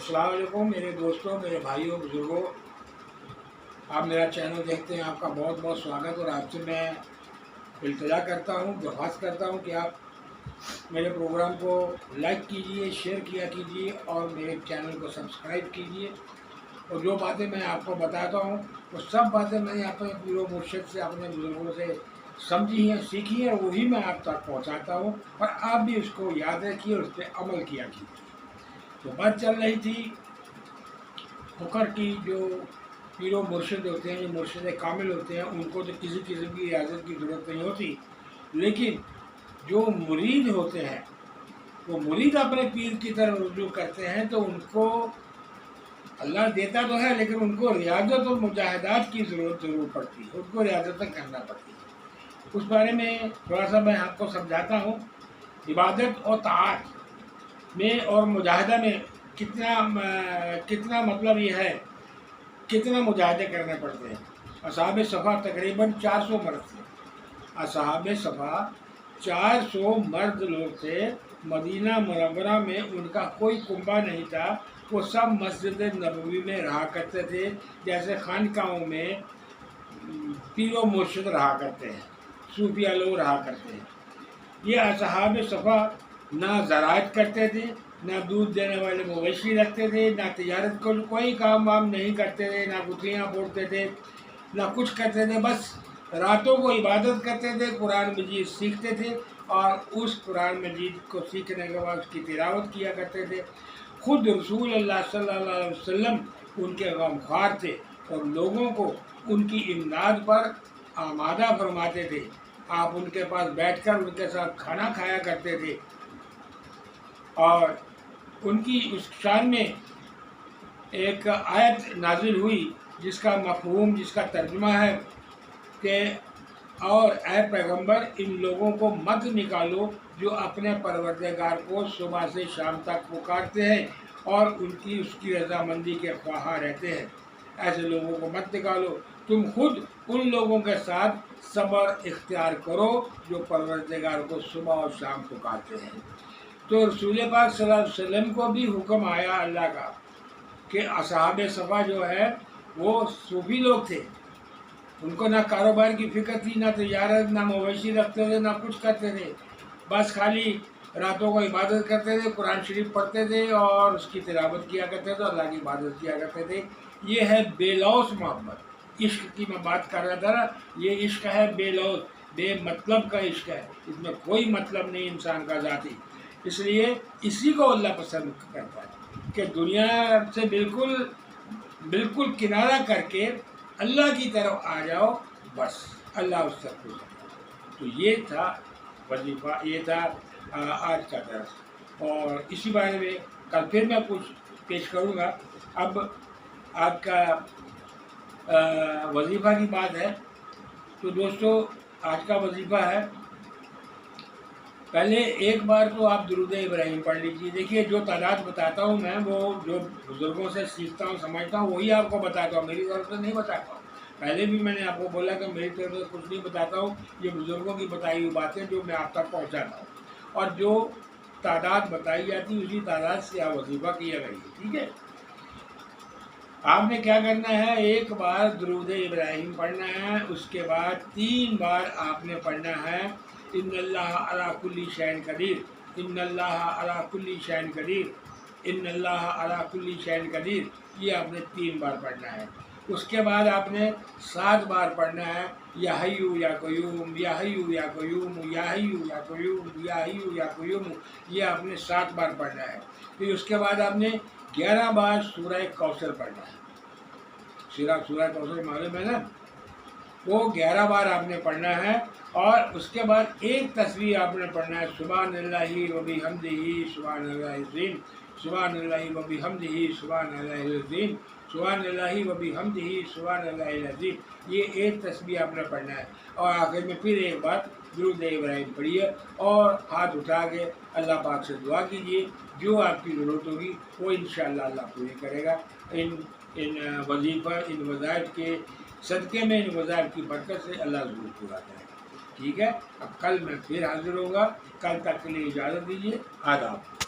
अस्सलाम वालेकुम मेरे दोस्तों, मेरे भाइयों, बुजुर्गों। आप मेरा चैनल देखते हैं, आपका बहुत बहुत स्वागत। और आपसे मैं इल्तिजा करता हूँ, दरख्वास्त करता हूँ कि आप मेरे प्रोग्राम को लाइक कीजिए, शेयर किया कीजिए और मेरे चैनल को सब्सक्राइब कीजिए। और जो बातें मैं आपको बताता हूँ वो सब बातें मैंने अपने पीरो मुर्शिद से, अपने बुजुर्गों से समझी हैं, सीखी हैं, वही मैं आप तक पहुँचाता हूँ। और आप भी उसको याद रखिए और उस पर अमल किया कीजिए। तो बात चल रही थी फकर की। जो पीरो मुर्शिद होते हैं, जो मुर्शिद कामिल होते हैं, उनको तो किसी किस्म की इजाज़त की ज़रूरत नहीं होती, लेकिन जो मुरीद होते हैं वो मुरीद अपने पीर की तरफ रुजू करते हैं तो उनको अल्लाह देता तो है, लेकिन उनको रियाजत और मुजाहिदात की ज़रूरत ज़रूर पड़ती है, उनको रियाजत करना पड़ती है। उस बारे में थोड़ा सा मैं आपको समझाता हूँ। इबादत और ताअत में और मुजाहिदा में कितना मतलब ये है, कितना मुजाहिदे करने पड़ते हैं। असहाब सफ़ा तकरीबन 400 मर्द थे। असहाब सफ़ा 400 मर्द लोग थे। मदीना मुनव्वरा में उनका कोई कुंबा नहीं था। वो सब मस्जिद नबवी में रहा करते थे, जैसे खानकाहों में पीरो मुर्शिद रहा करते हैं, सूफिया लोग रहा करते हैं। ये असहाब सफ़ा ना ज़राअत करते थे, ना दूध देने वाले मवेशी रखते थे, ना तिजारत को कोई काम वाम नहीं करते थे, ना गुठलियाँ फोड़ते थे, ना कुछ करते थे। बस रातों को इबादत करते थे, कुरान मजीद सीखते थे और उस कुरान मजीद को सीखने के बाद उसकी तिलावत किया करते थे। खुद रसूल अल्लाह सल्लल्लाहु अलैहि वसल्लम उनके गमख्वार थे और लोगों को उनकी इमदाद पर आमादा फरमाते थे। आप उनके पास बैठकर उनके साथ खाना खाया करते थे। और उनकी उस शान में एक आयत नाजिल हुई जिसका मफ़हूम, जिसका तर्जुमा है कि और ए पैगंबर, इन लोगों को मत निकालो जो अपने परवरदिगार को सुबह से शाम तक पुकारते हैं और उनकी उसकी रजामंदी के ख्वाहा रहते हैं। ऐसे लोगों को मत निकालो। तुम खुद उन लोगों के साथ सब्र इख्तियार करो जो परवरदिगार को सुबह और शाम पुकारते हैं। तो रसूल पाक सल्लल्लाहु अलैहि वसल्लम को भी हुक्म आया अल्लाह का कि असहाब सफ़ा जो है वो सूफी लोग थे। उनको ना कारोबार की फ़िक्र थी, ना तिजारत, ना मवेशी रखते थे, ना कुछ करते थे। बस खाली रातों को इबादत करते थे, कुरान शरीफ पढ़ते थे और उसकी तिलावत किया करते थे, अल्लाह की इबादत किया करते थे। ये है बेलौस मोहब्बत। इश्क की मैं बात कर रहा था ना, ये इश्क है बेलौस, बेमतलब का इश्क है। इसमें कोई मतलब नहीं इंसान का ज़ाती। इसलिए इसी को अल्लाह पसंद करता है कि दुनिया से बिल्कुल किनारा करके अल्लाह की तरफ आ जाओ, बस अल्लाह उस तक खुश है। तो ये था वजीफ़ा, ये था आज का दर्स। और इसी बारे में कल फिर मैं कुछ पेश करूँगा। अब आज का वजीफ़ा की बात है। तो दोस्तों, आज का वजीफ़ा है, पहले एक बार तो आप दुरूद इब्राहिम पढ़ लीजिए। देखिए, जो तादाद बताता हूँ मैं, वो जो बुज़ुर्गों से सीखता हूँ, समझता हूँ, वही आपको बताता हूँ, मेरी तरफ से नहीं बताता हूँ। पहले भी मैंने आपको बोला कि मेरी तरफ से कुछ नहीं बताता हूँ, ये बुज़ुर्गों की बताई हुई बातें जो मैं आप तक पहुँचाता हूँ। और जो तादाद बताई जाती है उसी तादाद से आप वजीफ़ा किया करिए, ठीक है। आपने क्या करना है, एक बार दुरूद इब्राहिम पढ़ना है, उसके बाद 3 बार आपने पढ़ना है इन्नल्लाह अला कुल्ली शैइन कदीर, इन्नल्लाह अला कुल्ली शैइन कदीर, इन्नल्लाह अला कुल्ली शैइन कदीर। ये आपने 3 बार पढ़ना है। उसके बाद आपने 7 बार पढ़ना है या हय्यू या क़य्यूम, या हय्यू या क़य्यूम, या हय्यू या क़य्यूम, या हय्यू या क़य्यूम। ये आपने 7 बार पढ़ना है। फिर उसके बाद आपने 11 बार सूरह कौसर पढ़ना है। सूरह कौसर मालूम है ना, वो 11 बार आपने पढ़ना है। और उसके बाद एक तस्बीह आपने पढ़ना है, सुब्हानल्लाहि व बिहम्दिही सुब्हानल्लाहिल अज़ीम, सुब्हानल्लाहि व बिहम्दिही सुब्हानल्लाहिल अज़ीम, सुब्हानल्लाहि व बिहम्दिही सुब्हानल्लाहिल अज़ीम। ये एक तस्बीह आपने पढ़ना है। और आखिर में फिर एक बार दुरूद इब्राहिम पढ़िए और हाथ उठा के अल्लाह पाक से दुआ कीजिए। जो आपकी ज़रूरत होगी वो इंशाअल्लाह अल्लाह पूरी करेगा। इन वजीफ़ा, इन वज़ाइफ के सदक़े में, इन वज़ाइफ की बरकत से अल्लाह ज़रूर पूरा करेगा, ठीक है। अब कल मैं फिर हाज़िर होऊंगा। कल तक के लिए इजाज़त दीजिए। आदाब।